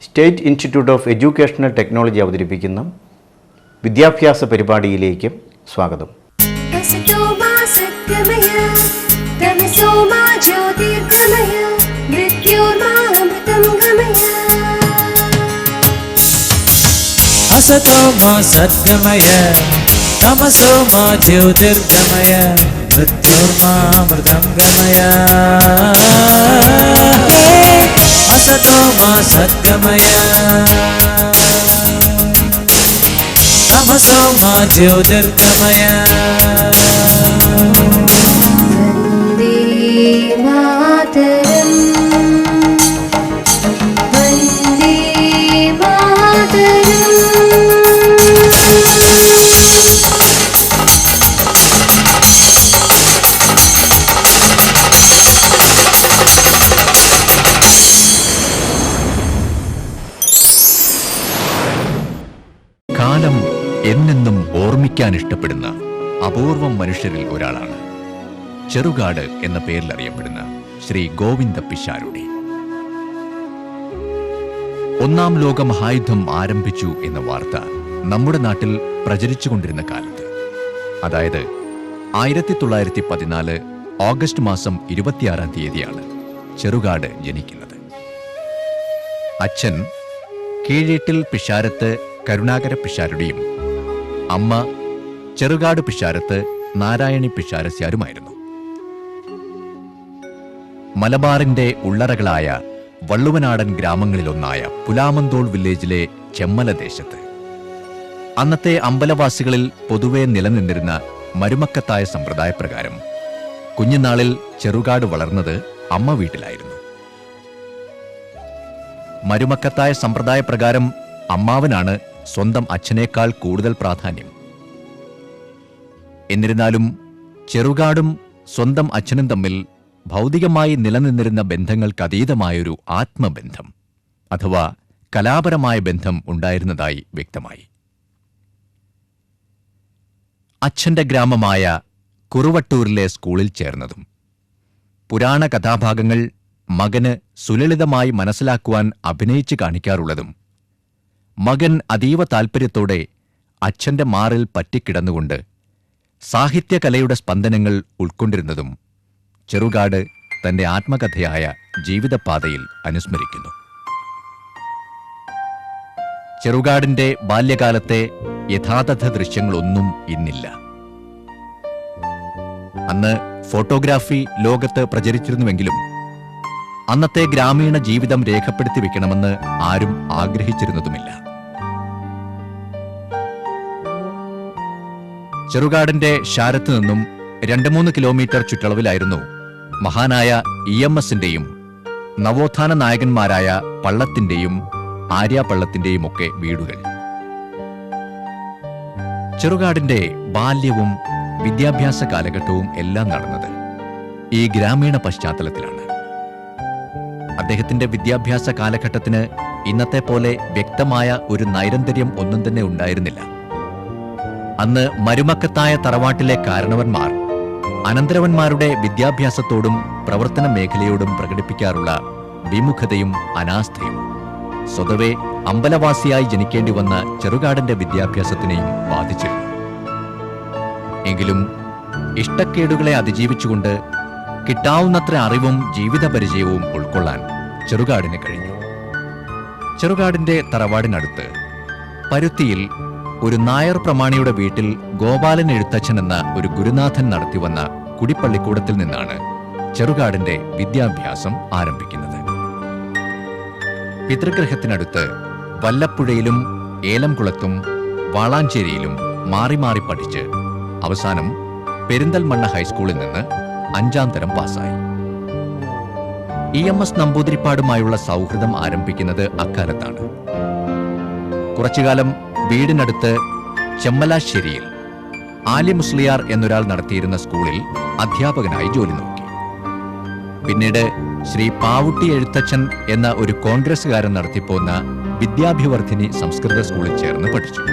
State institute of educational technology അവതരിപ്പിക്കുന്ന വിദ്യാഭ്യാസ പരിപാടിയിലേക്ക് സ്വാഗതം. असतो मा सद्गमय तमसो मा ज्योतिर्गमय मृत्युर्मामृतं गमय. असतो मा सद्गमय तमसो मा ज्योतिर्गमय. वन्दे मातरम् वन्दे मातरम्. കാലം എന്നെന്നും ഓർമ്മിക്കാൻ ഇഷ്ടപ്പെടുന്ന അപൂർവം മനുഷ്യരിൽ ഒരാളാണ് ചെറുകാട് എന്ന പേരിൽ അറിയപ്പെടുന്ന ശ്രീ ഗോവിന്ദ പിഷാരടി. ഒന്നാം ലോക മഹായുദ്ധം ആരംഭിച്ചു എന്ന വാർത്ത നമ്മുടെ നാട്ടിൽ പ്രചരിച്ചുകൊണ്ടിരുന്ന കാലത്ത്, അതായത് 1914 ഓഗസ്റ്റ് മാസം 26-ാം തീയതിയാണ് ചെറുകാട് ജനിക്കുന്നത്. അച്ഛൻ കീഴേട്ടിൽ പിഷാരത്ത് കരുണാകര പിഷാരടിയും അമ്മ ചെറുകാട് പിഷാരത്ത് നാരായണി പിഷാരസ്യാരുമായിരുന്നു. മലബാറിന്റെ ഉള്ളറകളായ വള്ളുവനാടൻ ഗ്രാമങ്ങളിലൊന്നായ പുലാമന്തോൾ വില്ലേജിലെ ചെമ്മല ദേശത്ത് അന്നത്തെ അമ്പലവാസികളിൽ പൊതുവെ നിലനിന്നിരുന്ന മരുമക്കത്തായ സമ്പ്രദായപ്രകാരം കുഞ്ഞുനാളിൽ ചെറുകാട് വളർന്നത് അമ്മ വീട്ടിലായിരുന്നു. മരുമക്കത്തായ സമ്പ്രദായപ്രകാരം അമ്മാവനാണ് സ്വന്തം അച്ഛനേക്കാൾ കൂടുതൽ പ്രാധാന്യം. എന്നിരുന്നാലും ചെറുകാടും സ്വന്തം അച്ഛനും തമ്മിൽ ഭൗതികമായി നിലനിന്നിരുന്ന ബന്ധങ്ങൾക്കതീതമായൊരു ആത്മബന്ധം അഥവാ കലാപരമായ ബന്ധം ഉണ്ടായിരുന്നതായി വ്യക്തമായി. അച്ഛന്റെ ഗ്രാമമായ കുറുവട്ടൂരിലെ സ്കൂളിൽ ചേർന്നതും പുരാണ കഥാഭാഗങ്ങൾ മകന് സുലളിതമായി മനസ്സിലാക്കുവാൻ അഭിനയിച്ചു കാണിക്കാറുള്ളതും മകൻ അതീവ താൽപ്പര്യത്തോടെ അച്ഛന്റെ മാറിൽ പറ്റിക്കിടന്നുകൊണ്ട് സാഹിത്യകലയുടെ സ്പന്ദനങ്ങൾ ഉൾക്കൊണ്ടിരുന്നതും ചെറുകാട് തന്റെ ആത്മകഥയായ ജീവിതപാതയിൽ അനുസ്മരിക്കുന്നു. ചെറുകാടിന്റെ ബാല്യകാലത്തെ യഥാതഥ ദൃശ്യങ്ങളൊന്നും ഇന്നില്ല. അന്ന് ഫോട്ടോഗ്രാഫി ലോകത്ത് പ്രചരിച്ചിരുന്നുവെങ്കിലും അന്നത്തെ ഗ്രാമീണ ജീവിതം രേഖപ്പെടുത്തി വെക്കണമെന്ന് ആരും ആഗ്രഹിച്ചിരുന്നതുമില്ല. ചെറുകാടിന്റെ ശാരത്ത് നിന്നും 2-3 കിലോമീറ്റർ ചുറ്റളവിലായിരുന്നു മഹാനായ EMSന്റെയും നവോത്ഥാന നായകന്മാരായ പള്ളത്തിന്റെയും ആര്യ പള്ളത്തിന്റെയും ഒക്കെ വീടുകൾ. ചെറുകാടിന്റെ ബാല്യവും വിദ്യാഭ്യാസ കാലഘട്ടവും എല്ലാം നടന്നത് ഈ ഗ്രാമീണ പശ്ചാത്തലത്തിലാണ്. അദ്ദേഹത്തിന്റെ വിദ്യാഭ്യാസ കാലഘട്ടത്തിന് ഇന്നത്തെ പോലെ വ്യക്തമായ ഒരു നൈരന്തര്യം ഒന്നും തന്നെ ഉണ്ടായിരുന്നില്ല. അന്ന് മരുമക്കത്തായ തറവാട്ടിലെ കാരണവന്മാർ അനന്തരവന്മാരുടെ വിദ്യാഭ്യാസത്തോടും പ്രവർത്തന മേഖലയോടും പ്രകടിപ്പിക്കാറുള്ള വിമുഖതയും അനാസ്ഥയും സ്വതവേ അമ്പലവാസിയായി ജനിക്കേണ്ടി വന്ന ചെറുകാടിന്റെ വിദ്യാഭ്യാസത്തിനെയും ബാധിച്ചിരുന്നു. എങ്കിലും ഇഷ്ടക്കേടുകളെ അതിജീവിച്ചുകൊണ്ട് കിട്ടാവുന്നത്ര അറിവും ജീവിതപരിചയവും ഉൾക്കൊള്ളാൻ ചെറുകാടിന് കഴിഞ്ഞു. ചെറുകാടിന്റെ തറവാടിനടുത്ത് പരുത്തിയിൽ ഒരു നായർ പ്രമാണിയുടെ വീട്ടിൽ ഗോപാലൻ എഴുത്തച്ഛൻ എന്ന ഒരു ഗുരുനാഥൻ നടത്തിവന്ന കുടിപ്പള്ളിക്കൂടത്തിൽ നിന്നാണ് ചെറുകാടിന്റെ വിദ്യാഭ്യാസം ആരംഭിക്കുന്നത്. പിതൃഗ്രഹത്തിനടുത്ത് വല്ലപ്പുഴയിലും ഏലംകുളത്തും വാളാഞ്ചേരിയിലും മാറി മാറി പഠിച്ച് അവസാനം പെരിന്തൽമണ്ണ ഹൈസ്കൂളിൽ നിന്ന് 5ാം തരം പാസ്സായി. EMS നമ്പൂതിരിപ്പാടുമായുള്ള സൗഹൃദം ആരംഭിക്കുന്നത് അക്കാലത്താണ്. കുറച്ചുകാലം വീടിനടുത്ത് ചെമ്മലാശ്ശേരിയിൽ ആലി മുസ്ലിയാർ എന്നൊരാൾ നടത്തിയിരുന്ന സ്കൂളിൽ അധ്യാപകനായി ജോലി നോക്കി. പിന്നീട് ശ്രീ പാവുട്ടി എഴുത്തച്ഛൻ എന്ന ഒരു കോൺഗ്രസുകാരൻ നടത്തിപ്പോന്ന വിദ്യാഭിവർദ്ധിനി സംസ്കൃത സ്കൂളിൽ ചേർന്ന് പഠിച്ചു.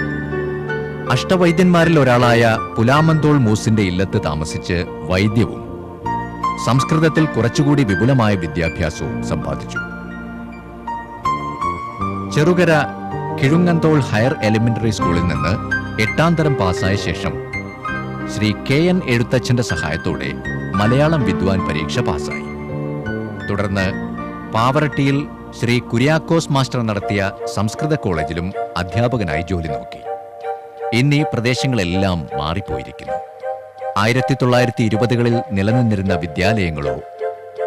അഷ്ടവൈദ്യന്മാരിൽ ഒരാളായ പുലാമന്തോൾ മൂസിന്റെ ഇല്ലത്ത് താമസിച്ച് വൈദ്യവും സംസ്കൃതത്തിൽ കുറച്ചുകൂടി വിപുലമായ വിദ്യാഭ്യാസവും സമ്പാദിച്ചു. ചെറുകര കിഴുങ്ങന്തോൾ ഹയർ എലിമെന്ററി സ്കൂളിൽ നിന്ന് 8ാം തരം പാസ്സായ ശേഷം ശ്രീ KN എഴുത്തച്ഛന്റെ സഹായത്തോടെ മലയാളം വിദ്വാൻ പരീക്ഷ പാസ്സായി. തുടർന്ന് പാവറട്ടിയിൽ ശ്രീ കുര്യാക്കോസ് മാസ്റ്റർ നടത്തിയ സംസ്കൃത കോളേജിലും അധ്യാപകനായി ജോലി നോക്കി. ഇന്നീ പ്രദേശങ്ങളെല്ലാം മാറിപ്പോയിരിക്കുന്നു. 1920കളിൽ നിലനിന്നിരുന്ന വിദ്യാലയങ്ങളോ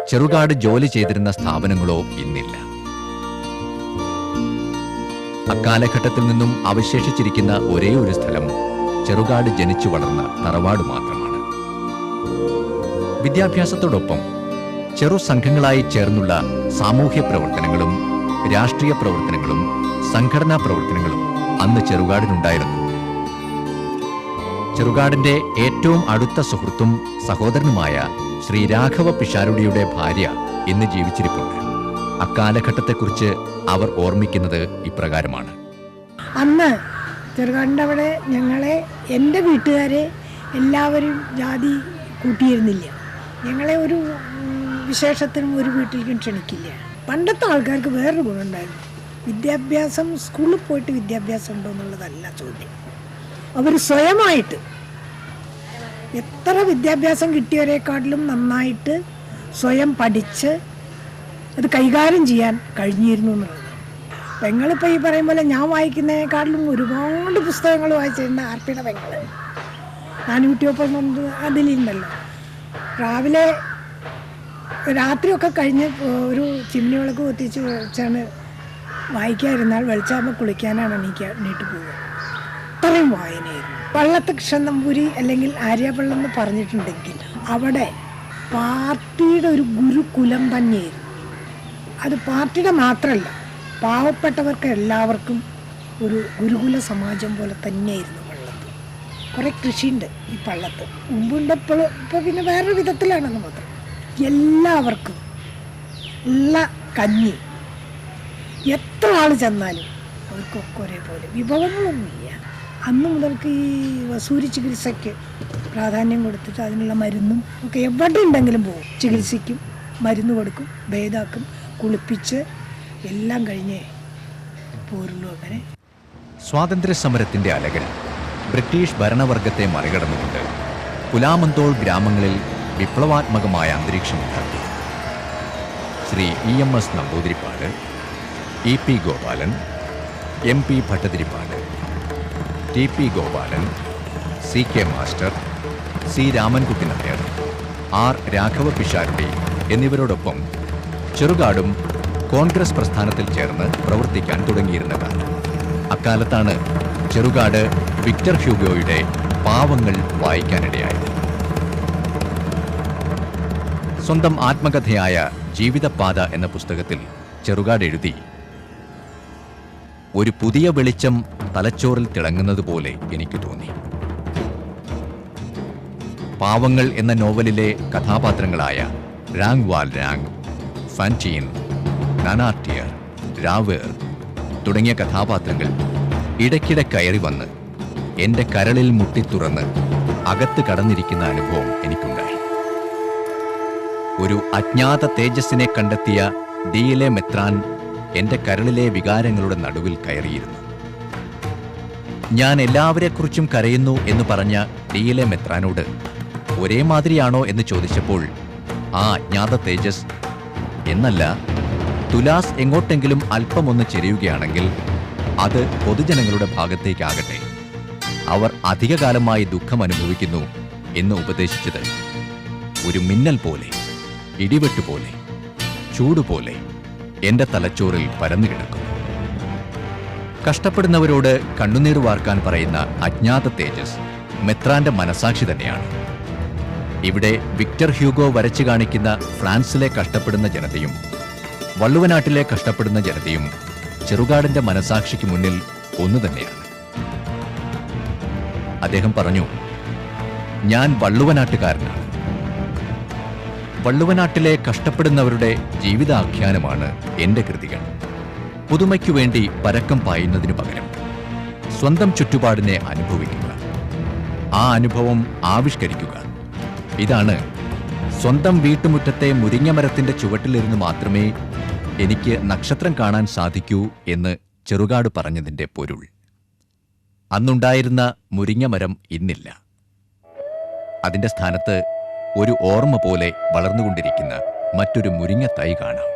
ചെറുകാട് ജോലി ചെയ്തിരുന്ന സ്ഥാപനങ്ങളോ ഇന്നില്ല. അക്കാലഘട്ടത്തിൽ നിന്നും അവശേഷിച്ചിരിക്കുന്ന ഒരേ ഒരു സ്ഥലം ചെറുകാട് ജനിച്ചു വളർന്ന തറവാട് മാത്രമാണ്. വിദ്യാഭ്യാസത്തോടൊപ്പം ചെറു സംഘങ്ങളായി ചേർന്നുള്ള സാമൂഹ്യ പ്രവർത്തനങ്ങളും രാഷ്ട്രീയ പ്രവർത്തനങ്ങളും സംഘടനാ പ്രവർത്തനങ്ങളും അന്ന് ചെറുകാടിനുണ്ടായിരുന്നു. ചെറുകാടിന്റെ ഏറ്റവും അടുത്ത സുഹൃത്തും സഹോദരനുമായ ശ്രീ രാഘവ പിഷാരുടിയുടെ ഭാര്യ ഇന്ന് ജീവിച്ചിരിപ്പുണ്ട്. അക്കാലഘട്ടത്തെക്കുറിച്ച് അവർ ഓർമ്മിക്കുന്നത് ഇപ്രകാരമാണ്. അന്ന് ചെറുകാടിൻ്റെ അവിടെ ഞങ്ങളെ, എൻ്റെ വീട്ടുകാരെ എല്ലാവരും ജാതി കൂട്ടിയിരുന്നില്ല. ഞങ്ങളെ ഒരു വിശേഷത്തിനും ഒരു വീട്ടിലേക്കും ക്ഷണിക്കില്ല. പണ്ടത്തെ ആൾക്കാർക്ക് വേറൊരു ഗുണമുണ്ടായിരുന്നു. വിദ്യാഭ്യാസം, സ്കൂളിൽ പോയിട്ട് വിദ്യാഭ്യാസം ഉണ്ടോ എന്നുള്ളതല്ല ചോദ്യം. അവർ സ്വയമായിട്ട് എത്ര വിദ്യാഭ്യാസം കിട്ടിയവരെക്കാട്ടിലും നന്നായിട്ട് സ്വയം പഠിച്ച് അത് കൈകാര്യം ചെയ്യാൻ കഴിഞ്ഞിരുന്നു എന്നുള്ളത്. പെങ്ങളിപ്പോൾ ഈ പറയും പോലെ ഞാൻ വായിക്കുന്നതിനേക്കാട്ടിലും ഒരുപാട് പുസ്തകങ്ങൾ വായിച്ചിട്ടുണ്ട്. ആർപ്പിയുടെ പെങ്ങൾ 400 അതിലുണ്ടല്ലോ. രാവിലെ രാത്രിയൊക്കെ കഴിഞ്ഞ് ഒരു ചിമ്മിനി വിളക്ക് കൊത്തിച്ച് വെച്ചാണ് വായിക്കാതിരുന്നാൽ വെളിച്ചാകുമ്പോൾ കുളിക്കാനാണ് എണീറ്റ് പോവുക. അത്രയും വായനയായിരുന്നു. പള്ളത്ത് കൃഷ്ണൻ നമ്പൂരി അല്ലെങ്കിൽ ആര്യപള്ളം എന്ന് പറഞ്ഞിട്ടുണ്ടെങ്കിൽ അവിടെ പാർട്ടിയുടെ ഒരു ഗുരുകുലം തന്നെയായിരുന്നു. അത് പാർട്ടിയുടെ മാത്രമല്ല, പാവപ്പെട്ടവർക്ക് എല്ലാവർക്കും ഒരു ഗുരുകുല സമാജം പോലെ തന്നെയായിരുന്നു പള്ളത്ത്. കുറേ കൃഷിയുണ്ട് ഈ പള്ളത്ത്. മുമ്പുണ്ട്, ഇപ്പോൾ പിന്നെ വേറൊരു വിധത്തിലാണെന്ന് മാത്രം. എല്ലാവർക്കും ഉള്ള കഞ്ഞി എത്ര ആൾ ചെന്നാലും അവർക്കൊക്കെ ഒരേപോലെ. വിഭവങ്ങളൊന്നുമില്ല. അന്ന് മുതൽക്ക് ഈ വസൂരി ചികിത്സയ്ക്ക് പ്രാധാന്യം കൊടുത്തിട്ട് അതിനുള്ള മരുന്നും ഒക്കെ എവിടെ ഉണ്ടെങ്കിലും പോകും. ചികിത്സിക്കും, മരുന്ന് കൊടുക്കും, ഭേദാക്കും, കുളിപ്പിച്ച് എല്ലാം കഴിഞ്ഞേ പോരുള്ളൂ. അങ്ങനെ സ്വാതന്ത്ര്യ സമരത്തിന്റെ അലകൾ ബ്രിട്ടീഷ് ഭരണവർഗത്തെ മറികടന്നുകൊണ്ട് പുലാമന്തോൾ ഗ്രാമങ്ങളിൽ വിപ്ലവാത്മകമായ അന്തരീക്ഷമുണ്ടാക്കി. Shri EMS Namboodiripad, EP Gopalan, MP Bhattathiripad, TP Gopalan, CK master, C Ramankutty Nair, R Raghava Pisharody എന്നിവരോടൊപ്പം ചെറുകാടും കോൺഗ്രസ് പ്രസ്ഥാനത്തിൽ ചേർന്ന് പ്രവർത്തിക്കാൻ തുടങ്ങിയിരുന്ന കാലം. അക്കാലത്താണ് ചെറുകാട് വിക്ടർ ഹ്യൂഗോയുടെ പാവങ്ങൾ വായിക്കാനിടയായത്. സ്വന്തം ആത്മകഥയായ ജീവിതപാത എന്ന പുസ്തകത്തിൽ ചെറുകാട് എഴുതി, ഒരു പുതിയ വെളിച്ചം തലച്ചോറിൽ തിളങ്ങുന്നത് പോലെ എനിക്ക് തോന്നി. പാവങ്ങൾ എന്ന നോവലിലെ കഥാപാത്രങ്ങളായ രാങ് വാൽ രാങ്, ഫാൻറ്റീൻ, നാനാർട്ടിയർ, രാവേർ തുടങ്ങിയ കഥാപാത്രങ്ങൾ ഇടയ്ക്കിടെ കയറി വന്ന് എൻ്റെ കരളിൽ മുട്ടിത്തുറന്ന് അകത്ത് കടന്നിരിക്കുന്ന അനുഭവം എനിക്കുണ്ടായി. ഒരു അജ്ഞാത തേജസ്സിനെ കണ്ടെത്തിയ DLA മെത്രാൻ എൻ്റെ കരളിലെ വികാരങ്ങളുടെ നടുവിൽ കയറിയിരുന്നു. ഞാൻ എല്ലാവരെക്കുറിച്ചും കരയുന്നു എന്ന് പറഞ്ഞ DLA മെത്രാനോട് ഒരേ മാതിരിയാണോ എന്ന് ചോദിച്ചപ്പോൾ ആ അജ്ഞാത തേജസ് എന്നല്ല, തുലാസ് എങ്ങോട്ടെങ്കിലും അല്പമൊന്ന് ചെരിയുകയാണെങ്കിൽ അത് പൊതുജനങ്ങളുടെ ഭാഗത്തേക്കാകട്ടെ, അവർ അധികകാലമായി ദുഃഖം അനുഭവിക്കുന്നു എന്ന് ഉപദേശിച്ചത് ഒരു മിന്നൽ പോലെ, ഇടിവെട്ടുപോലെ, ചൂടുപോലെ എൻ്റെ തലച്ചോറിൽ പരന്നു കിടക്കുന്നു. കഷ്ടപ്പെടുന്നവരോട് കണ്ണുനീർ വാർക്കാൻ പറയുന്ന അജ്ഞാത തേജസ് മെത്രാന്റെ മനസാക്ഷി തന്നെയാണ്. ഇവിടെ വിക്ടർ ഹ്യൂഗോ വരച്ചു കാണിക്കുന്ന ഫ്രാൻസിലെ കഷ്ടപ്പെടുന്ന ജനതയും വള്ളുവനാട്ടിലെ കഷ്ടപ്പെടുന്ന ജനതയും ചെറുകാടിന്റെ മനസാക്ഷിക്ക് മുന്നിൽ ഒന്നു തന്നെയാണ്. അദ്ദേഹം പറഞ്ഞു, ഞാൻ വള്ളുവനാട്ടുകാരനാണ്. വള്ളുവനാട്ടിലെ കഷ്ടപ്പെടുന്നവരുടെ ജീവിതാഖ്യാനമാണ് എൻ്റെ കൃതികൾ. പുതുമയ്ക്കു വേണ്ടി പരക്കം പായുന്നതിനു പകരം സ്വന്തം ചുറ്റുപാടിനെ അനുഭവിക്കുക, ആ അനുഭവം ആവിഷ്കരിക്കുക. ഇതാണ് സ്വന്തം വീട്ടുമുറ്റത്തെ മുരിങ്ങമരത്തിന്റെ ചുവട്ടിലിരുന്ന് മാത്രമേ എനിക്ക് നക്ഷത്രം കാണാൻ സാധിക്കൂ എന്ന് ചെറുകാട് പറഞ്ഞതിൻ്റെ പൊരുൾ. അന്നുണ്ടായിരുന്ന മുരിങ്ങമരം ഇന്നില്ല. അതിൻ്റെ സ്ഥാനത്ത് ഒരു ഓർമ്മ പോലെ വളർന്നുകൊണ്ടിരിക്കുന്ന മറ്റൊരു മുരിങ്ങ തൈ കാണാം.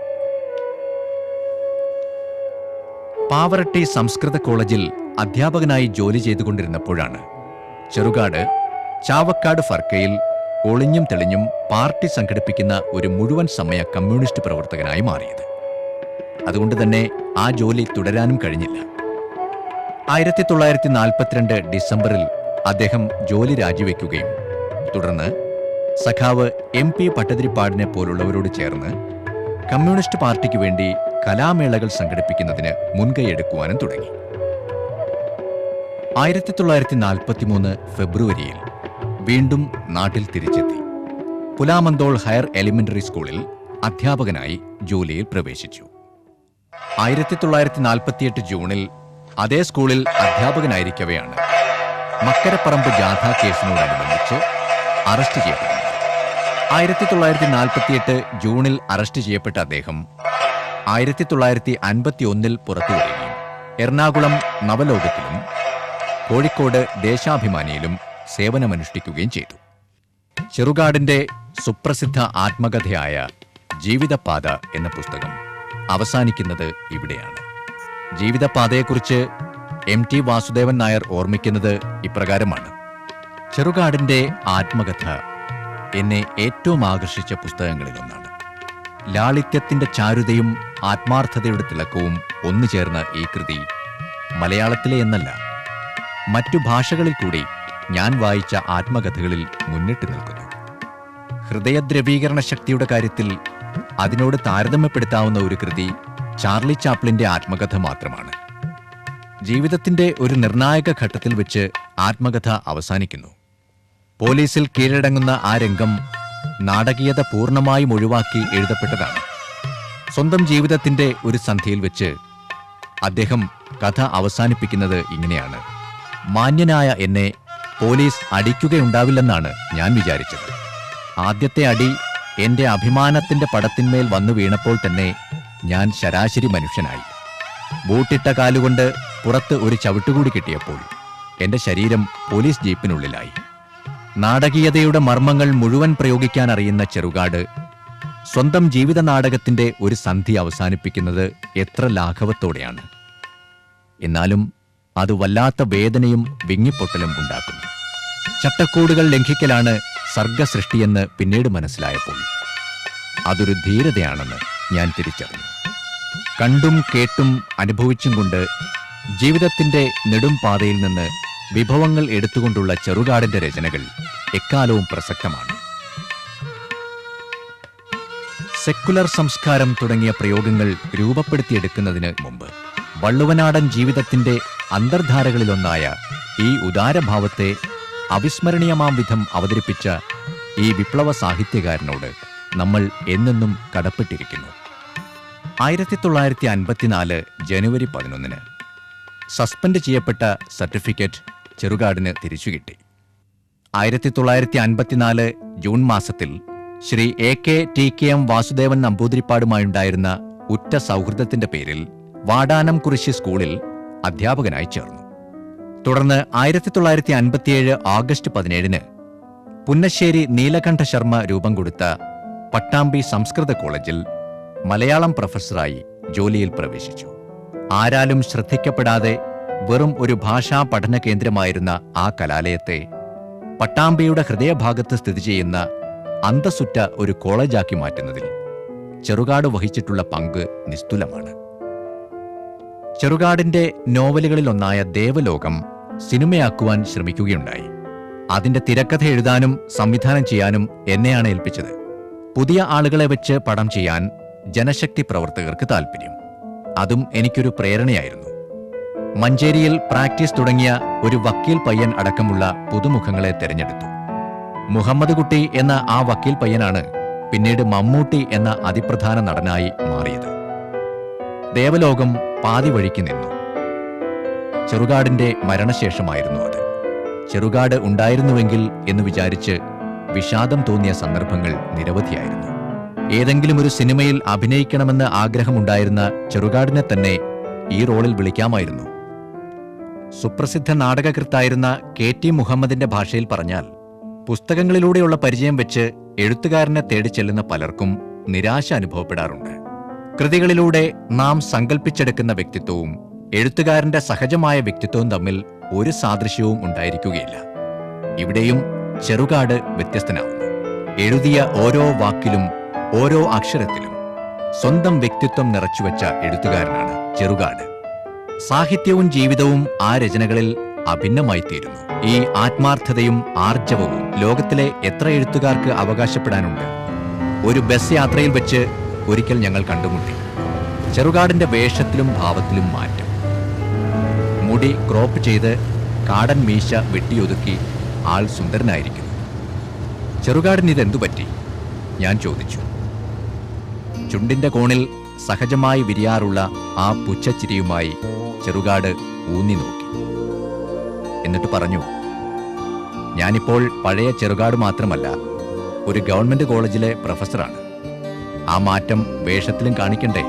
പാവറട്ടി സംസ്കൃത കോളേജിൽ അധ്യാപകനായി ജോലി ചെയ്തുകൊണ്ടിരുന്നപ്പോഴാണ് ചെറുകാട് ചാവക്കാട് ഫർക്കയിൽ ഒളിഞ്ഞും തെളിഞ്ഞും പാർട്ടി സംഘടിപ്പിക്കുന്ന ഒരു മുഴുവൻ സമയ കമ്മ്യൂണിസ്റ്റ് പ്രവർത്തകനായി മാറിയത്. അതുകൊണ്ട് തന്നെ ആ ജോലി തുടരാനും കഴിഞ്ഞില്ല. 1942 ഡിസംബറിൽ അദ്ദേഹം ജോലി രാജിവെക്കുകയും തുടർന്ന് സഖാവ് MP പട്ടതിരിപ്പാടിനെ പോലുള്ളവരോട് ചേർന്ന് കമ്മ്യൂണിസ്റ്റ് പാർട്ടിക്ക് വേണ്ടി കലാമേളകൾ സംഘടിപ്പിക്കുന്നതിന് മുൻകൈയെടുക്കുവാനും തുടങ്ങി. 1943 ഫെബ്രുവരിയിൽ വീണ്ടും നാട്ടിൽ തിരിച്ചെത്തി. പുലാമന്തോൾ ഹയർ എലിമെന്ററി സ്കൂളിൽ അധ്യാപകനായി ജോലിയിൽ പ്രവേശിച്ചു. 1948 ജൂണിൽ അതേ സ്കൂളിൽ അധ്യാപകനായിരിക്കവെയാണ് മക്കരപ്പറമ്പ് ജാഥ കേസിനോടനുബന്ധിച്ച് അറസ്റ്റ് ചെയ്യപ്പെടുന്നത്. 1948 ജൂണിൽ അറസ്റ്റ് ചെയ്യപ്പെട്ട അദ്ദേഹം 1951 പുറത്തുവരികയും എറണാകുളം നവലോകത്തിലും കോഴിക്കോട് ദേശാഭിമാനിയിലും സേവനമനുഷ്ഠിക്കുകയും ചെയ്തു. ചെറുകാടിന്റെ സുപ്രസിദ്ധ ആത്മകഥയായ ജീവിതപാത എന്ന പുസ്തകം അവസാനിക്കുന്നത് ഇവിടെയാണ്. ജീവിതപാതയെക്കുറിച്ച് MT വാസുദേവൻ നായർ ഓർമ്മിക്കുന്നത് ഇപ്രകാരമാണ്: ചെറുകാടിന്റെ ആത്മകഥ എന്നെ ഏറ്റവും ആകർഷിച്ച പുസ്തകങ്ങളിലൊന്നാണ്. ലാളിത്യത്തിന്റെ ചാരുതയും ആത്മാർത്ഥതയുടെ തിളക്കവും ഒന്നുചേർന്ന ഈ കൃതി മലയാളത്തിലെ എന്നല്ല, മറ്റു ഭാഷകളിൽ കൂടി ഞാൻ വായിച്ച ആത്മകഥകളിൽ മുന്നിട്ട് നിൽക്കുന്നു. ഹൃദയദ്രവീകരണ ശക്തിയുടെ കാര്യത്തിൽ അതിനോട് താരതമ്യപ്പെടുത്താവുന്ന ഒരു കൃതി ചാർലി ചാപ്ലിന്റെ ആത്മകഥ മാത്രമാണ്. ജീവിതത്തിന്റെ ഒരു നിർണായക ഘട്ടത്തിൽ വെച്ച് ആത്മകഥ അവസാനിക്കുന്നു. പോലീസിൽ കീഴടങ്ങുന്ന ആ രംഗം നാടകീയത പൂർണ്ണമായും ഒഴിവാക്കി എഴുതപ്പെട്ടതാണ്. സ്വന്തം ജീവിതത്തിന്റെ ഒരു സന്ധ്യയിൽ വെച്ച് അദ്ദേഹം കഥ അവസാനിപ്പിക്കുന്നത് ഇങ്ങനെയാണ്: മാന്യനായ എന്നെ പോലീസ് അടിക്കുകയുണ്ടാവില്ലെന്നാണ് ഞാൻ വിചാരിച്ചത്. ആദ്യത്തെ അടി എന്റെ അഭിമാനത്തിന്റെ പടത്തിന്മേൽ വന്നു വീണപ്പോൾ തന്നെ ഞാൻ ശരാശരി മനുഷ്യനായി. ബൂട്ടിട്ട കാലുകൊണ്ട് പുറത്ത് ഒരു ചവിട്ടുകൂടി കിട്ടിയപ്പോൾ എന്റെ ശരീരം പോലീസ് ജീപ്പിനുള്ളിലായി. നാടകീയതയുടെ മർമ്മങ്ങൾ മുഴുവൻ പ്രയോഗിക്കാൻ അറിയുന്ന ചെറുകാട് സ്വന്തം ജീവിത നാടകത്തിന്റെ ഒരു സന്ധി അവസാനിപ്പിക്കുന്നത് എത്ര ലാഘവത്തോടെയാണ്. എന്നാലും അത് വല്ലാത്ത വേദനയും വിങ്ങിപ്പൊട്ടലും ഉണ്ടാക്കുന്നു. ചട്ടക്കൂടുകൾ ലംഘിക്കലാണ് സർഗസൃഷ്ടിയെന്ന് പിന്നീട് മനസ്സിലായപ്പോൾ അതൊരു ധീരതയാണെന്ന് ഞാൻ തിരിച്ചറിഞ്ഞു. കണ്ടും കേട്ടും അനുഭവിച്ചും കൊണ്ട് ജീവിതത്തിന്റെ നെടും പാതയിൽ നിന്ന് വിഭവങ്ങൾ എടുത്തുകൊണ്ടുള്ള ചെറുകാടിന്റെ രചനകൾ എക്കാലവും പ്രസക്തമാണ്. സെക്കുലർ സംസ്കാരം തുടങ്ങിയ പ്രയോഗങ്ങൾ രൂപപ്പെടുത്തിയെടുക്കുന്നതിന് മുമ്പ് വള്ളുവനാടൻ ജീവിതത്തിന്റെ അന്തർധാരകളിലൊന്നായ ഈ ഉദാരഭാവത്തെ അവിസ്മരണീയമാം വിധം അവതരിപ്പിച്ച ഈ വിപ്ലവ സാഹിത്യകാരനോട് നമ്മൾ എന്നെന്നും കടപ്പെട്ടിരിക്കുന്നു. 1954 ജനുവരി 11 സസ്പെൻഡ് ചെയ്യപ്പെട്ട സർട്ടിഫിക്കറ്റ് ചെറുകാടിന് തിരിച്ചുകിട്ടി. 1954 ജൂൺ മാസത്തിൽ ശ്രീ AKTKM വാസുദേവൻ നമ്പൂതിരിപ്പാടുമായുണ്ടായിരുന്ന ഉറ്റ സൗഹൃദത്തിന്റെ പേരിൽ വാടാനം കുരിശി സ്കൂളിൽ അധ്യാപകനായി ചേർന്നു. തുടർന്ന് 1957 ആഗസ്റ്റ് 17 പുന്നശ്ശേരി നീലകണ്ഠ ശർമ്മ രൂപം കൊടുത്ത പട്ടാമ്പി സംസ്കൃത കോളേജിൽ മലയാളം പ്രൊഫസറായി ജോലിയിൽ പ്രവേശിച്ചു. ആരാലും ശ്രദ്ധിക്കപ്പെടാതെ വെറും ഒരു ഭാഷാ പഠന കേന്ദ്രമായിരുന്ന ആ കലാലയത്തെ പട്ടാമ്പിയുടെ ഹൃദയഭാഗത്ത് സ്ഥിതി ചെയ്യുന്ന അന്തസ്സുറ്റ ഒരു കോളേജാക്കി മാറ്റുന്നതിൽ ചെറുകാട് വഹിച്ചിട്ടുള്ള പങ്ക് നിസ്തുലമാണ്. ചെറുകാടിന്റെ നോവലുകളിലൊന്നായ ദേവലോകം സിനിമയാക്കുവാൻ ശ്രമിക്കുകയുണ്ടായി. അതിന്റെ തിരക്കഥ എഴുതാനും സംവിധാനം ചെയ്യാനും എന്നെയാണ് ഏൽപ്പിച്ചത്. പുതിയ ആളുകളെ വെച്ച് പടം ചെയ്യാൻ ജനശക്തി പ്രവർത്തകർക്ക് താൽപ്പര്യം. അതും എനിക്കൊരു പ്രേരണയായിരുന്നു. മഞ്ചേരിയിൽ പ്രാക്ടീസ് തുടങ്ങിയ ഒരു വക്കീൽ പയ്യൻ അടക്കമുള്ള പുതുമുഖങ്ങളെ തെരഞ്ഞെടുത്തു. മുഹമ്മദ് കുട്ടി എന്ന ആ വക്കീൽ പയ്യനാണ് പിന്നീട് മമ്മൂട്ടി എന്ന അതിപ്രധാന നടനായി മാറിയത്. ദേവലോകം പാതി വഴിക്ക് നിന്നു. ചെറുകാടിന്റെ മരണശേഷമായിരുന്നു അത്. ചെറുകാട് ഉണ്ടായിരുന്നുവെങ്കിൽ എന്ന് വിചാരിച്ച് വിഷാദം തോന്നിയ സന്ദർഭങ്ങൾ നിരവധിയായിരുന്നു. ഏതെങ്കിലും ഒരു സിനിമയിൽ അഭിനയിക്കണമെന്ന് ആഗ്രഹമുണ്ടായിരുന്ന ചെറുകാടിനെ തന്നെ ഈ റോളിൽ വിളിക്കാമായിരുന്നു. സുപ്രസിദ്ധ നാടകകൃത്തായിരുന്ന KT മുഹമ്മദിന്റെ ഭാഷയിൽ പറഞ്ഞാൽ, പുസ്തകങ്ങളിലൂടെയുള്ള പരിചയം വെച്ച് എഴുത്തുകാരനെ തേടിച്ചെല്ലുന്ന പലർക്കും നിരാശ അനുഭവപ്പെടാറുണ്ട്. കൃതികളിലൂടെ നാം സങ്കല്പിച്ചെടുക്കുന്ന വ്യക്തിത്വവും എഴുത്തുകാരന്റെ സഹജമായ വ്യക്തിത്വവും തമ്മിൽ ഒരു സാദൃശ്യവും ഉണ്ടായിരിക്കുകയില്ല. ഇവിടെയും ചെറുകാട് വ്യത്യസ്തനാവുന്നു. എഴുതിയ ഓരോ വാക്കിലും ഓരോ അക്ഷരത്തിലും സ്വന്തം വ്യക്തിത്വം നിറച്ചുവെച്ച എഴുത്തുകാരനാണ് ചെറുകാട്. സാഹിത്യവും ജീവിതവും ആ രചനകളിൽ അഭിന്നമായിത്തീരുന്നു. ഈ ആത്മാർത്ഥതയും ആർജവവും ലോകത്തിലെ എത്ര എഴുത്തുകാർക്ക് അവകാശപ്പെടാനുണ്ട്? ഒരു ബസ് യാത്രയിൽ വെച്ച് ഒരിക്കൽ ഞങ്ങൾ കണ്ടുമുട്ടി. ചെറുകാടിന്റെ വേഷത്തിലും ഭാവത്തിലും മാറ്റം. മുടി ക്രോപ്പ് ചെയ്ത് കാടൻ മീശ വെട്ടിയൊതുക്കി ആൾ സുന്ദരനായിരിക്കുന്നു. ചെറുകാടിന് ഇതെന്തു പറ്റി? ഞാൻ ചോദിച്ചു. ചുണ്ടിന്റെ കോണിൽ സഹജമായി വിരിയാറുള്ള ആ പുച്ഛച്ചിരിയുമായി ചെറുകാട് ഊന്നി നോക്കി. എന്നിട്ട് പറഞ്ഞു, ഞാനിപ്പോൾ പഴയ ചെറുകാട് മാത്രമല്ല, ഒരു ഗവൺമെന്റ് കോളേജിലെ പ്രൊഫസറാണ്. ആ മാറ്റം വേഷത്തിലും കാണിക്കണ്ടേ?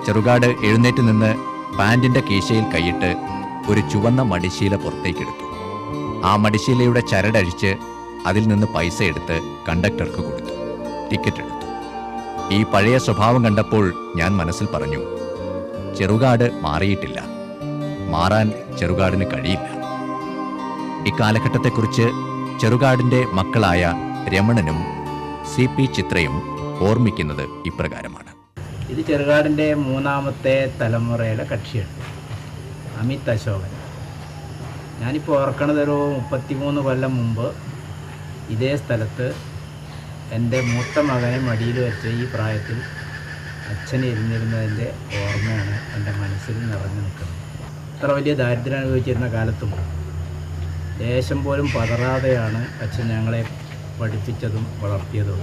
ചെറുകാട് എഴുന്നേറ്റ് നിന്ന് പാന്റിന്റെ കീശയിൽ കൈയിട്ട് ഒരു ചുവന്ന മടിശീല പുറത്തേക്കെടുത്തു. ആ മടിശീലയുടെ ചരടഴിച്ച് അതിൽ നിന്ന് പൈസ എടുത്ത് കണ്ടക്ടർക്ക് കൊടുത്തു. ടിക്കറ്റ് എടുത്തു. ഈ പഴയ സ്വഭാവം കണ്ടപ്പോൾ ഞാൻ മനസ്സിൽ പറഞ്ഞു, ചെറുകാട് മാറിയിട്ടില്ല. മാറാൻ ചെറുകാടിന് കഴിയില്ല. ഇക്കാലഘട്ടത്തെക്കുറിച്ച് ചെറുകാടിന്റെ മക്കളായ രമണനും CP ചിത്രയും ഓർമ്മിക്കുന്നത് ഇപ്രകാരമാണ്. ഇത് ചെറുകാടിൻ്റെ മൂന്നാമത്തെ തലമുറയിലെ കക്ഷിയാണ്, അമിത് അശോകൻ. ഞാനിപ്പോൾ ഓർക്കണത് ഒരു 33 കൊല്ലം മുമ്പ് ഇതേ സ്ഥലത്ത് എൻ്റെ മൂത്ത മകനെ മടിയിൽ വെച്ച് ഈ പ്രായത്തിൽ അച്ഛൻ ഇരുന്നിരുന്നതിൻ്റെ ഓർമ്മയാണ് എൻ്റെ മനസ്സിൽ നിറഞ്ഞു നിൽക്കുന്നത്. ഇത്ര വലിയ ദാരിദ്ര്യം അനുഭവിച്ചിരുന്ന കാലത്തും ദേശം പോലും പതറാതെയാണ് അച്ഛൻ ഞങ്ങളെ പഠിപ്പിച്ചതും വളർത്തിയതും.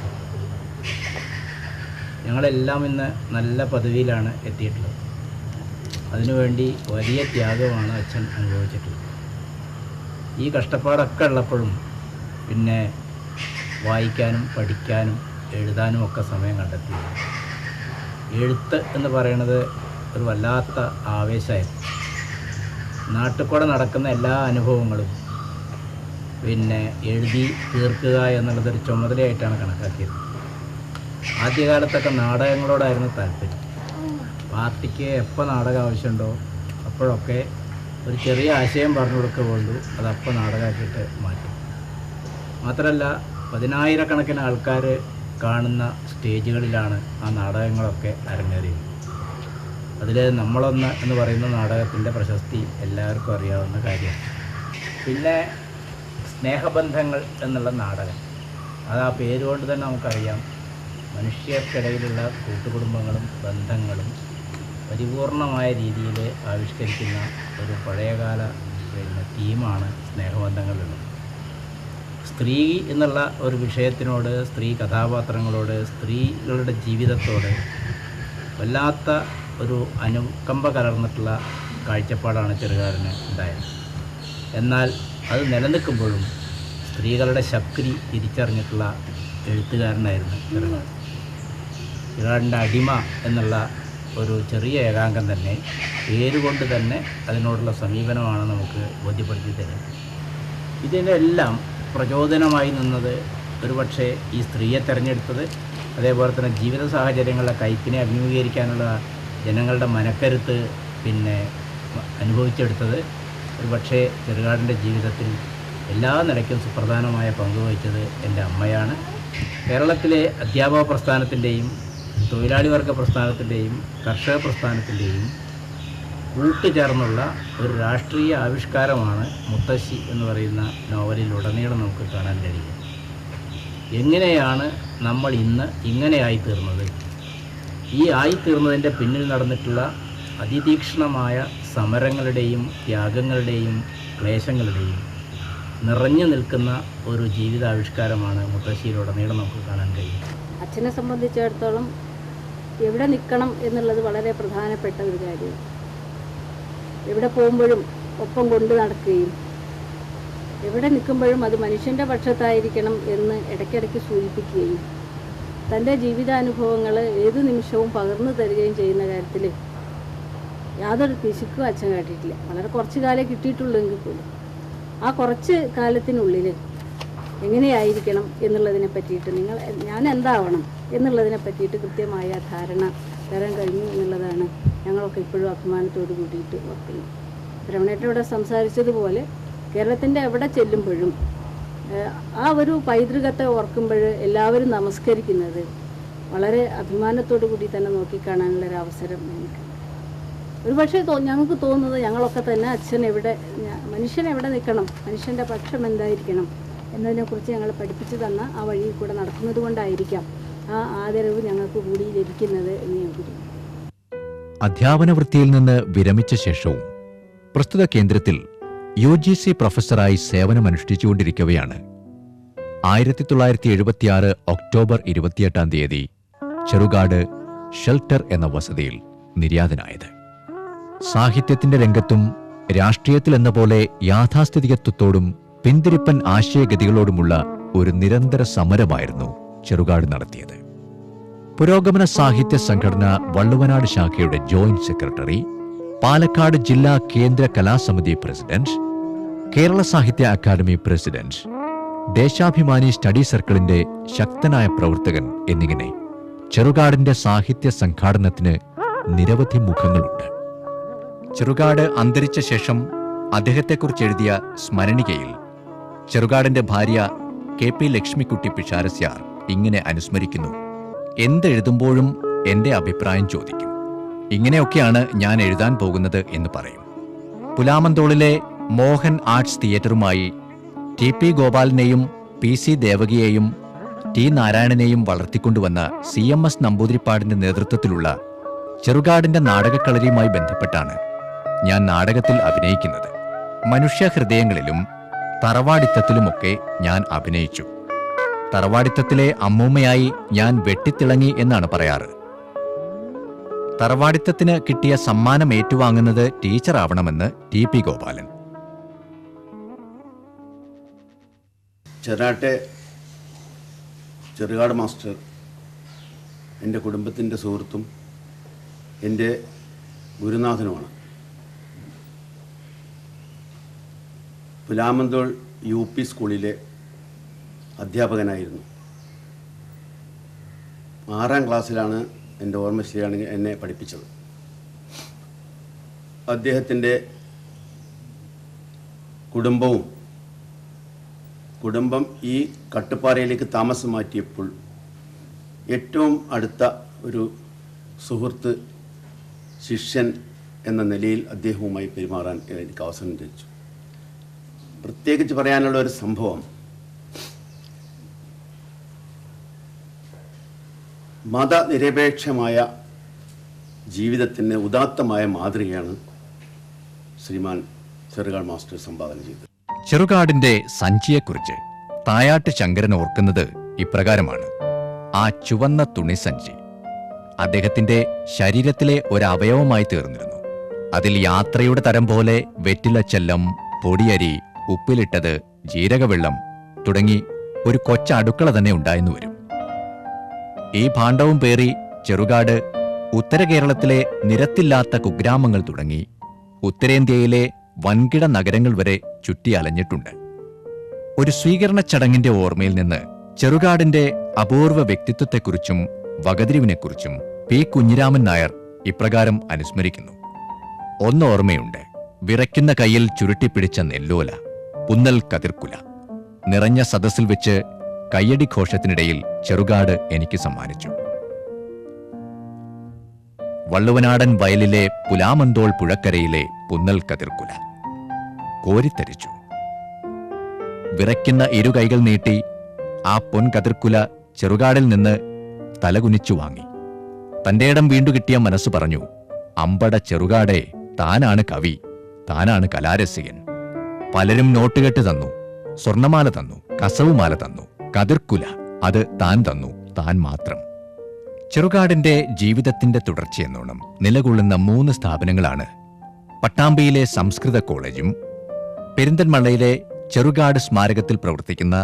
ഞങ്ങളെല്ലാം ഇന്ന് നല്ല പദവിയിലാണ് എത്തിയിട്ടുള്ളത്. അതിനുവേണ്ടി വലിയ ത്യാഗമാണ് അച്ഛൻ അനുഭവിച്ചിട്ടുള്ളത്. ഈ കഷ്ടപ്പാടൊക്കെ ഉള്ളപ്പോഴും പിന്നെ വായിക്കാനും പഠിക്കാനും എഴുതാനും ഒക്കെ സമയം കണ്ടെത്തി. എഴുത്ത് എന്ന് പറയുന്നത് ഒരു വല്ലാത്ത ആവേശമായിരുന്നു. നാട്ടിൽ കൂടെ നടക്കുന്ന എല്ലാ അനുഭവങ്ങളും പിന്നെ എഴുതി തീർക്കുക എന്നുള്ളതൊരു ചുമതലയായിട്ടാണ് കണക്കാക്കിയത്. ആദ്യകാലത്തൊക്കെ നാടകങ്ങളോടായിരുന്നു താല്പര്യം. പാർട്ടിക്ക് എപ്പോൾ നാടകം ആവശ്യമുണ്ടോ അപ്പോഴൊക്കെ ഒരു ചെറിയ ആശയം പറഞ്ഞു കൊടുക്കുക വേണ്ടു, അതപ്പോൾ നാടകമാക്കിയിട്ട് മാറ്റും. മാത്രമല്ല 10,000-കണക്കിന് ആൾക്കാർ കാണുന്ന സ്റ്റേജുകളിലാണ് ആ നാടകങ്ങളൊക്കെ അരങ്ങേറിയത്. അതിൽ നമ്മളൊന്ന് എന്ന് പറയുന്ന നാടകത്തിൻ്റെ പ്രശസ്തി എല്ലാവർക്കും അറിയാവുന്ന കാര്യമാണ്. പിന്നെ സ്നേഹബന്ധങ്ങൾ എന്നുള്ള നാടകം, അത് ആ പേരുകൊണ്ട് തന്നെ നമുക്കറിയാം. മനുഷ്യർക്കിടയിലുള്ള കൂട്ടുകുടുംബങ്ങളും ബന്ധങ്ങളും പരിപൂർണമായ രീതിയിൽ ആവിഷ്കരിക്കുന്ന ഒരു പഴയകാല തീമാണ് സ്നേഹബന്ധങ്ങളുള്ളത്. സ്ത്രീ എന്നുള്ള ഒരു വിഷയത്തിനോട്, സ്ത്രീ കഥാപാത്രങ്ങളോട്, സ്ത്രീകളുടെ ജീവിതത്തോട് വല്ലാത്ത ഒരു അനുകമ്പ കലർന്നിട്ടുള്ള കാഴ്ചപ്പാടാണ് ചെറുകാടിന് ഉണ്ടായത്. എന്നാൽ അത് നിലനിൽക്കുമ്പോഴും സ്ത്രീകളുടെ ശക്തി തിരിച്ചറിഞ്ഞിട്ടുള്ള എഴുത്തുകാരനായിരുന്നു ചെറുകാട്. ചെറുകാടിൻ്റെ അടിമ എന്നുള്ള ഒരു ചെറിയ ഏകാംഗം തന്നെ പേരുകൊണ്ട് തന്നെ അതിനോടുള്ള സമീപനമാണ് നമുക്ക് ബോധ്യപ്പെടുത്തി തരുന്നത്. ഇതിനെല്ലാം പ്രചോദനമായി നിന്നത് ഒരുപക്ഷെ ഈ സ്ത്രീയെ തിരഞ്ഞെടുത്തത്, അതേപോലെ തന്നെ ജീവിത സാഹചര്യങ്ങളുടെ കൈപ്പിനെ അഭിമുഖീകരിക്കാനുള്ള ജനങ്ങളുടെ മനക്കരുത്ത് പിന്നെ അനുഭവിച്ചെടുത്തത് ഒരുപക്ഷെ ചെറുകാടിൻ്റെ ജീവിതത്തിൽ എല്ലാ നിലയ്ക്കും സുപ്രധാനമായ പങ്കുവഹിച്ചത് എൻ്റെ അമ്മയാണ്. കേരളത്തിലെ അധ്യാപക പ്രസ്ഥാനത്തിൻ്റെയും തൊഴിലാളി വർഗ പ്രസ്ഥാനത്തിൻ്റെയും കർഷക പ്രസ്ഥാനത്തിൻ്റെയും കൂട്ടുചേർന്നുള്ള ഒരു രാഷ്ട്രീയ ആവിഷ്കാരമാണ് മുത്തശ്ശി എന്ന് പറയുന്ന നോവലിലുടനീളം നമുക്ക് കാണാൻ കഴിയും. എങ്ങനെയാണ് നമ്മൾ ഇന്ന് ഇങ്ങനെയായിത്തീർന്നത്? ഈ ആയിത്തീർന്നതിൻ്റെ പിന്നിൽ നടന്നിട്ടുള്ള അതിതീക്ഷ്ണമായ സമരങ്ങളുടെയും ത്യാഗങ്ങളുടെയും ക്ലേശങ്ങളുടെയും നിറഞ്ഞു നിൽക്കുന്ന ഒരു ജീവിതാവിഷ്കാരമാണ് മുത്തശ്ശിയിലുടനീളം നമുക്ക് കാണാൻ കഴിയും. അച്ഛനെ സംബന്ധിച്ചിടത്തോളം എവിടെ നിൽക്കണം എന്നുള്ളത് വളരെ പ്രധാനപ്പെട്ട ഒരു കാര്യമാണ്. എവിടെ പോകുമ്പോഴും ഒപ്പം കൊണ്ട് നടക്കുകയും എവിടെ നിൽക്കുമ്പോഴും അത് മനുഷ്യൻ്റെ പക്ഷത്തായിരിക്കണം എന്ന് ഇടയ്ക്കിടയ്ക്ക് സൂചിപ്പിക്കുകയും തൻ്റെ ജീവിതാനുഭവങ്ങൾ ഏതു നിമിഷവും പകർന്നു തരികയും ചെയ്യുന്ന കാര്യത്തിൽ യാതൊരു പിശുക്കും അച്ഛൻ കാട്ടിയിട്ടില്ല. വളരെ കുറച്ച് കാലേ കിട്ടിയിട്ടുള്ളൂ എങ്കിൽ പോലും ആ കുറച്ച് കാലത്തിനുള്ളിൽ എങ്ങനെയായിരിക്കണം എന്നുള്ളതിനെ പറ്റിയിട്ട് ഞാൻ എന്താവണം എന്നുള്ളതിനെ പറ്റിയിട്ട് കൃത്യമായ ധാരണ തരാൻ കഴിഞ്ഞു എന്നുള്ളതാണ് ഞങ്ങളൊക്കെ ഇപ്പോഴും അഭിമാനത്തോട് കൂടിയിട്ട് ഓർക്കുന്നത്. രമണേട്ടനോട് സംസാരിച്ചതുപോലെ കേരളത്തിൻ്റെ എവിടെ ചെല്ലുമ്പോഴും ആ ഒരു പൈതൃകത്തെ ഓർക്കുമ്പോൾ എല്ലാവരും നമസ്കരിക്കുന്നത് വളരെ അഭിമാനത്തോടു കൂടി തന്നെ നോക്കിക്കാണാനുള്ളൊരു അവസരം ഞങ്ങൾക്ക്. ഒരുപക്ഷെ ഞങ്ങൾക്ക് തോന്നുന്നത് ഞങ്ങളൊക്കെ തന്നെ മനുഷ്യൻ എവിടെ നിൽക്കണം, മനുഷ്യൻ്റെ പക്ഷം എന്തായിരിക്കണം എന്നതിനെക്കുറിച്ച് ഞങ്ങൾ പഠിപ്പിച്ചു തന്ന ആ വഴിയിൽ കൂടെ നടക്കുന്നത് കൊണ്ടായിരിക്കാം ആ ആദരവ് ഞങ്ങൾക്ക് കൂടി ലഭിക്കുന്നത് എന്ന് ഞാൻ കരുതുന്നു. അധ്യാപന വൃത്തിയിൽ നിന്ന് വിരമിച്ച ശേഷവും പ്രസ്തുത കേന്ദ്രത്തിൽ UGC പ്രൊഫസറായി സേവനമനുഷ്ഠിച്ചുകൊണ്ടിരിക്കവെയാണ് 1976 ഒക്ടോബർ 28 ചെറുകാട് ഷെൽട്ടർ എന്ന വസതിയിൽ നിര്യാതനായത്. സാഹിത്യത്തിന്റെ രംഗത്തും രാഷ്ട്രീയത്തിലെന്ന പോലെ യാഥാസ്ഥിതികത്വത്തോടും പിന്തിരിപ്പൻ ആശയഗതികളോടുമുള്ള ഒരു നിരന്തര സമരമായിരുന്നു ചെറുകാട് നടത്തിയത്. പുരോഗമന സാഹിത്യ സംഘടന വള്ളുവനാട് ശാഖയുടെ ജോയിന്റ് സെക്രട്ടറി, പാലക്കാട് ജില്ലാ കേന്ദ്ര കലാസമിതി പ്രസിഡന്റ്, കേരള സാഹിത്യ അക്കാദമി പ്രസിഡന്റ്, ദേശാഭിമാനി സ്റ്റഡി സർക്കിളിന്റെ ശക്തനായ പ്രവർത്തകൻ എന്നിങ്ങനെ ചെറുകാടിന്റെ സാഹിത്യ സംഘാടനത്തിന് നിരവധി മുഖങ്ങളുണ്ട്. ചെറുകാട് അന്തരിച്ച ശേഷം അദ്ദേഹത്തെക്കുറിച്ച് എഴുതിയ സ്മരണികയിൽ ചെറുകാടിന്റെ ഭാര്യ KP ലക്ഷ്മിക്കുട്ടി പിഷാരസ്യാർ ഇങ്ങനെ അനുസ്മരിക്കുന്നു: എന്തെഴുതുമ്പോഴും എന്റെ അഭിപ്രായം ചോദിക്കും. ഇങ്ങനെയൊക്കെയാണ് ഞാൻ എഴുതാൻ പോകുന്നത് എന്ന് പറയും. പുലാമന്തോളിലെ മോഹൻ ആർട്സ് തിയേറ്ററുമായി TP ഗോപാലിനെയും PC ദേവകിയെയും T നാരായണനെയും വളർത്തിക്കൊണ്ടുവന്ന CMS നമ്പൂതിരിപ്പാടിന്റെ നേതൃത്വത്തിലുള്ള ചെറുകാടിന്റെ നാടകക്കളരിയുമായി ബന്ധപ്പെട്ടാണ് ഞാൻ നാടകത്തിൽ അഭിനയിക്കുന്നത്. മനുഷ്യഹൃദയങ്ങളിലും തറവാടിത്തത്തിലുമൊക്കെ ഞാൻ അഭിനയിച്ചു. തറവാടിത്തത്തിലെ അമ്മൂമ്മയായി ഞാൻ വെട്ടിത്തിളങ്ങി എന്നാണ് പറയാറ്. തറവാടിത്തത്തിന് കിട്ടിയ സമ്മാനം ഏറ്റുവാങ്ങുന്നത് ടീച്ചറാവണമെന്ന് TP ഗോപാലൻ. ചെറുകാട് മാസ്റ്റർ എൻ്റെ കുടുംബത്തിൻ്റെ സുഹൃത്തും എൻ്റെ ഗുരുനാഥനുമാണ്. പുലാമന്തോൾ UP സ്കൂളിലെ അധ്യാപകനായിരുന്നു. 6ാം ക്ലാസ്സിലാണ് എൻ്റെ ഓർമ്മ ശരിയാണെങ്കിൽ എന്നെ പഠിപ്പിച്ചത്. അദ്ദേഹത്തിൻ്റെ കുടുംബം ഈ കട്ടുപ്പാറയിലേക്ക് താമസം മാറ്റിയപ്പോൾ ഏറ്റവും അടുത്ത ഒരു സുഹൃത്ത്, ശിഷ്യൻ എന്ന നിലയിൽ അദ്ദേഹവുമായി പെരുമാറാൻ എനിക്ക് അവസരം ലഭിച്ചു. പ്രത്യേകിച്ച് പറയാനുള്ള ഒരു സംഭവം, മതനിരപേക്ഷമായ ജീവിതത്തിന് ഉദാത്തമായ മാതൃകയാണ് ശ്രീമാൻ ചെറുകാട് മാസ്റ്റർ സംഭാവന ചെയ്തത്. ചെറുകാടിന്റെ സഞ്ചിയെക്കുറിച്ച് തായാട്ട് ശങ്കരൻ ഓർക്കുന്നത് ഇപ്രകാരമാണ്: ആ ചുവന്ന തുണിസഞ്ചി അദ്ദേഹത്തിന്റെ ശരീരത്തിലെ ഒരവയവമായി തീർന്നിരുന്നു. അതിൽ യാത്രയുടെ തരം പോലെ വെറ്റിലച്ചെല്ലം, പൊടിയരി, ഉപ്പിലിട്ടത്, ജീരകവെള്ളം തുടങ്ങി ഒരു കൊച്ചടുക്കള തന്നെ ഉണ്ടായെന്നു വരും. ഈ ഭാണ്ഡവും പേറി ചെറുകാട് ഉത്തര കേരളത്തിലെ നിരത്തില്ലാത്ത കുഗ്രാമങ്ങൾ തുടങ്ങി ഉത്തരേന്ത്യയിലെ വൻകിട നഗരങ്ങൾ വരെ ചുറ്റി അലഞ്ഞിട്ടുണ്ട്. ഒരു സ്വീകരണ ചടങ്ങിന്റെ ഓർമ്മയിൽ നിന്ന് ചെറുകാടിന്റെ അപൂർവ വ്യക്തിത്വത്തെക്കുറിച്ചും വകതിരിവിനെക്കുറിച്ചും P. കുഞ്ഞിരാമൻ നായർ ഇപ്രകാരം അനുസ്മരിക്കുന്നു: ഒന്ന് ഓർമ്മയുണ്ട്, വിറയ്ക്കുന്ന കയ്യിൽ ചുരുട്ടിപ്പിടിച്ച നെല്ലോല, പുന്നൽ കതിർക്കുല. നിറഞ്ഞ സദസ്സിൽ വെച്ച് കയ്യടി ഘോഷത്തിനിടയിൽ ചെറുകാട് എനിക്ക് സമ്മാനിച്ചു. വള്ളുവനാടൻ വയലിലെ പുലാമന്തോൾ പുഴക്കരയിലെ പുന്നൽ കതിർക്കുല കോരിത്തരിച്ചു. വിറയ്ക്കുന്ന ഇരുകൈകൾ നീട്ടി ആ പൊൻകതിർക്കുല ചെറുകാടിൽ നിന്ന് തലകുനിച്ചു വാങ്ങി. തന്റെ ഇടം വീണ്ടു കിട്ടിയ മനസ്സ് പറഞ്ഞു: അമ്പട ചെറുകാടേ, താനാണ് കവി, താനാണ് കലാരസികൻ. പലരും നോട്ടുകെട്ട് തന്നു, സ്വർണമാല തന്നു, കസവുമാല തന്നു, കതിർക്കുല അത് താൻ തന്നു, താൻ മാത്രം. ചെറുകാടിന്റെ ജീവിതത്തിന്റെ തുടർച്ചയെന്നോണം നിലകൊള്ളുന്ന 3 സ്ഥാപനങ്ങളാണ് പട്ടാമ്പിയിലെ സംസ്കൃത കോളേജും പെരിന്തൽമണ്ണയിലെ ചെറുകാട് സ്മാരകത്തിൽ പ്രവർത്തിക്കുന്ന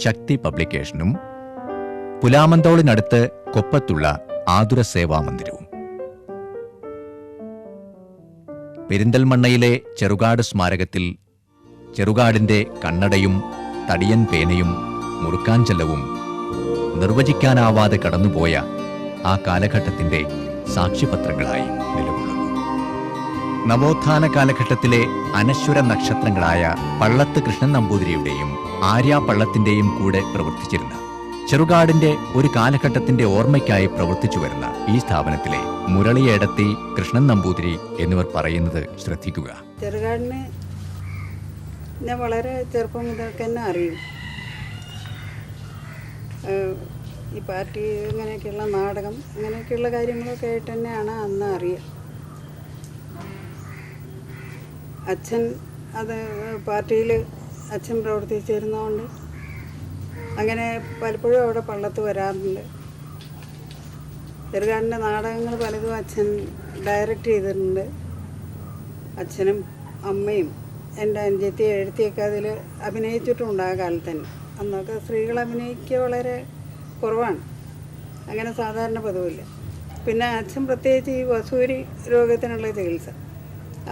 ശക്തി പബ്ലിക്കേഷനും പുലാമന്തോളിനടുത്ത് കൊപ്പത്തുള്ള ആതുര സേവാ മന്ദിരവും. പെരിന്തൽമണ്ണയിലെ ചെറുകാട് സ്മാരകത്തിൽ ചെറുകാടിന്റെ കണ്ണടയും തടിയൻ പേനയും മുറുക്കാഞ്ചെല്ലവും നിർവചിക്കാനാവാതെ കടന്നുപോയ ആ കാലഘട്ടത്തിന്റെ സാക്ഷ്യപത്രങ്ങളായി നിലകൊള്ളുന്നു. നവോത്ഥാന കാലഘട്ടത്തിലെ അനശ്വര നക്ഷത്രങ്ങളായ പള്ളത്ത് കൃഷ്ണൻ നമ്പൂതിരിയുടെയും ആര്യ പള്ളത്തിന്റെയും കൂടെ പ്രവർത്തിച്ചിരുന്ന ചെറുകാടിന്റെ ഒരു കാലഘട്ടത്തിന്റെ ഓർമ്മയ്ക്കായി പ്രവർത്തിച്ചു വരുന്ന ഈ സ്ഥാപനത്തിലെ മുരളിയേടത്തി, കൃഷ്ണൻ നമ്പൂതിരി എന്നിവർ പറയുന്നത് ശ്രദ്ധിക്കുക. ചെറുകാടിനെ ഞാൻ വളരെ ചെറുപ്പം മുതൽക്ക് തന്നെ അറിയും. ഈ പാർട്ടി ഇങ്ങനെയൊക്കെയുള്ള നാടകം അങ്ങനെയൊക്കെയുള്ള കാര്യങ്ങളൊക്കെ ആയിട്ട് തന്നെയാണ് അന്ന് അറിയുക. അച്ഛൻ അത് പാർട്ടിയിൽ അച്ഛൻ പ്രവർത്തിച്ചിരുന്നതുകൊണ്ട് അങ്ങനെ പലപ്പോഴും അവിടെ പള്ളത്ത് വരാറുണ്ട്. ചെറുകാടിൻ്റെ നാടകങ്ങൾ പലതും അച്ഛൻ ഡയറക്റ്റ് ചെയ്തിട്ടുണ്ട്. അച്ഛനും അമ്മയും എൻ്റെ അനുജത്തി എഴുത്തിയൊക്കെ അതിൽ അഭിനയിച്ചിട്ടുണ്ട് ആ കാലത്ത് തന്നെ. അന്നൊക്കെ സ്ത്രീകൾ അഭിനയിക്കുക വളരെ കുറവാണ്, അങ്ങനെ സാധാരണ പതിവില്ല. പിന്നെ അച്ഛൻ പ്രത്യേകിച്ച് ഈ വസൂരി രോഗത്തിനുള്ള ചികിത്സ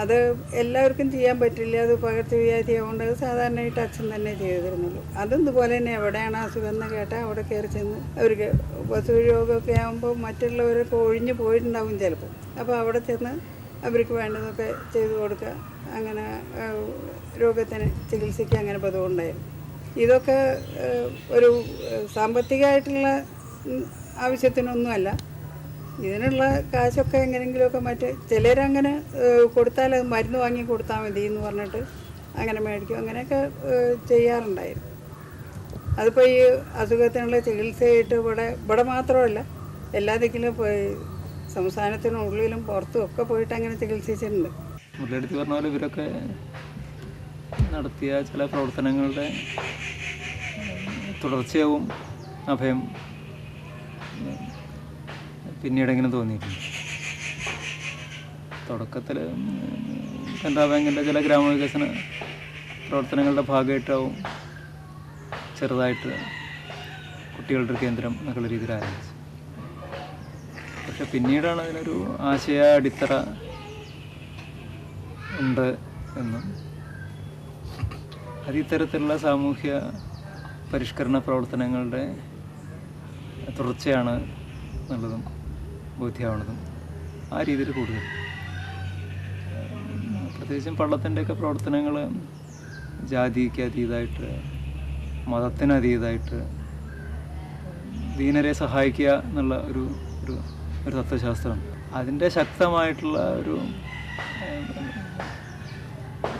അത് എല്ലാവർക്കും ചെയ്യാൻ പറ്റില്ല, അത് പകർച്ചവ്യാധി ആയതുകൊണ്ട് സാധാരണയായിട്ട് അച്ഛൻ തന്നെ ചെയ്തിരുന്നുള്ളൂ. അതും ഇതുപോലെ തന്നെ എവിടെയാണ് അസുഖം എന്ന് കേട്ടാൽ അവിടെ കയറി ചെന്ന് അവർക്ക് വസൂരി രോഗമൊക്കെ ആകുമ്പോൾ മറ്റുള്ളവരൊക്കെ ഒഴിഞ്ഞു പോയിട്ടുണ്ടാവും ചിലപ്പോൾ. അപ്പോൾ അവിടെ ചെന്ന് അവർക്ക് വേണ്ടതൊക്കെ ചെയ്തു കൊടുക്കുക, അങ്ങനെ രോഗത്തിന് ചികിത്സയ്ക്ക് അങ്ങനെ പതിവുണ്ടായിരുന്നു. ഇതൊക്കെ ഒരു സാമ്പത്തികമായിട്ടുള്ള ആവശ്യത്തിനൊന്നുമല്ല, ഇതിനുള്ള കാശൊക്കെ എങ്ങനെയെങ്കിലുമൊക്കെ മറ്റ് ചിലരങ്ങനെ കൊടുത്താൽ അത് മരുന്ന് വാങ്ങി കൊടുത്താൽ മതി എന്ന് പറഞ്ഞിട്ട് അങ്ങനെ മേടിക്കും, അങ്ങനെയൊക്കെ ചെയ്യാറുണ്ടായിരുന്നു. അതിപ്പോൾ ഈ അസുഖത്തിനുള്ള ചികിത്സയായിട്ട് ഇവിടെ മാത്രമല്ല എല്ലാ ദിക്കിലും പോയി സംസ്ഥാനത്തിനുള്ളിലും പുറത്തും ഒക്കെ പോയിട്ട് അങ്ങനെ ചികിത്സിച്ചിട്ടുണ്ട്. മുരളിയെടുത്ത് പറഞ്ഞ പോലെ ഇവരൊക്കെ നടത്തിയ ചില പ്രവർത്തനങ്ങളുടെ തുടർച്ചയാവും അഭയം പിന്നീടെങ്ങനെ തോന്നിയിട്ടുണ്ട്. തുടക്കത്തിൽ കനറാ ബാങ്കിൻ്റെ ചില ഗ്രാമവികസന പ്രവർത്തനങ്ങളുടെ ഭാഗമായിട്ടാവും ചെറുതായിട്ട് കുട്ടികളുടെ കേന്ദ്രം എന്നുള്ള രീതിയിൽ ആരംഭിച്ചു. പക്ഷെ പിന്നീടാണ് അതിനൊരു ആശയ അടിത്തറ ഉണ്ട് എന്നും അത് ഇത്തരത്തിലുള്ള സാമൂഹ്യ പരിഷ്കരണ പ്രവർത്തനങ്ങളുടെ തുടർച്ചയാണ് എന്നുള്ളതും ബോധ്യമാവുന്നതും ആ രീതിയിൽ കൂടുതൽ. പ്രത്യേകിച്ചും പള്ളത്തിൻ്റെയൊക്കെ പ്രവർത്തനങ്ങൾ ജാതിക്ക് അതീതമായിട്ട് മതത്തിന് അതീതമായിട്ട് ദീനരെ സഹായിക്കുക എന്നുള്ള ഒരു ഒരു ഒരു തത്വശാസ്ത്രം, അതിൻ്റെ ശക്തമായിട്ടുള്ള ഒരു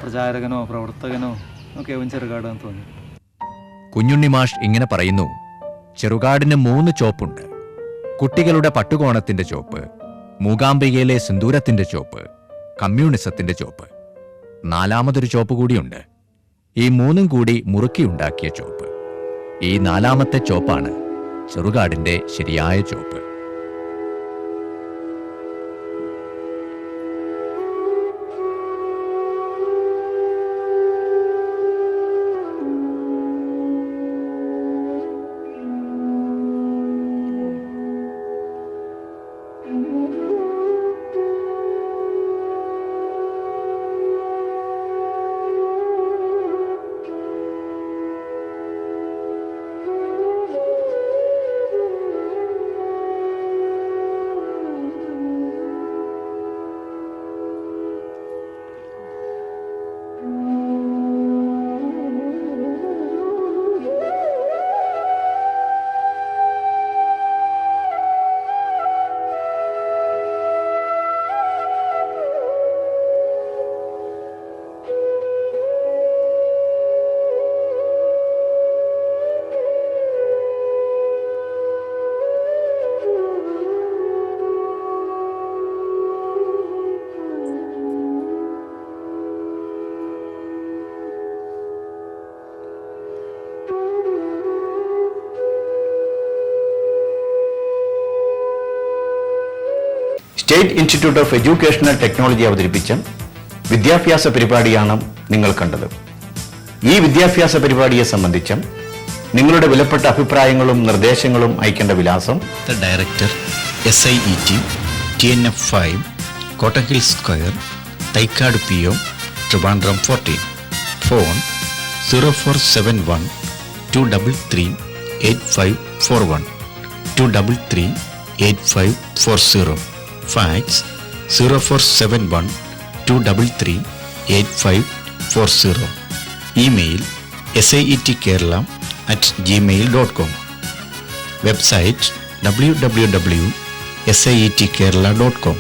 പ്രചാരകനോ പ്രവർത്തകനോ ഒക്കെ അവൻ ചെറുകാടെന്ന് തോന്നി. കുഞ്ഞുണ്ണി മാഷ് ഇങ്ങനെ പറയുന്നു: ചെറുകാടിന് 3 ചോപ്പുണ്ട്. കുട്ടികളുടെ പട്ടുകോണത്തിന്റെ ചോപ്പ്, മൂകാംബികയിലെ സിന്ദൂരത്തിന്റെ ചോപ്പ്, കമ്മ്യൂണിസത്തിന്റെ ചോപ്പ്. 4മതൊരു ചോപ്പ് കൂടിയുണ്ട്. ഈ 3ഉം കൂടി മുറുക്കിയുണ്ടാക്കിയ ചോപ്പ്. ഈ 4മത്തെ ചോപ്പാണ് ചെറുകാടിന്റെ ശരിയായ ചോപ്പ്. State institute of educational technology അവതരിപ്പിച്ച വിദ്യാഭ്യാസ പരിപാടിയാണ് നിങ്ങൾ കണ്ടത്. ഈ വിദ്യാഭ്യാസ പരിപാടിയെ സംബന്ധിച്ചും നിങ്ങളുടെ വിലപ്പെട്ട അഭിപ്രായങ്ങളും നിർദ്ദേശങ്ങളും അയക്കേണ്ട വിലാസം: The Director, SIET, TNF 5, Cotton Hill Square, Thycaud PO, Trivandrum 14. Phone 0471 233 8541 233 8540. Fax 0471 233 8540. Email saetkerala@gmail.com. Website www.saetkerala.com.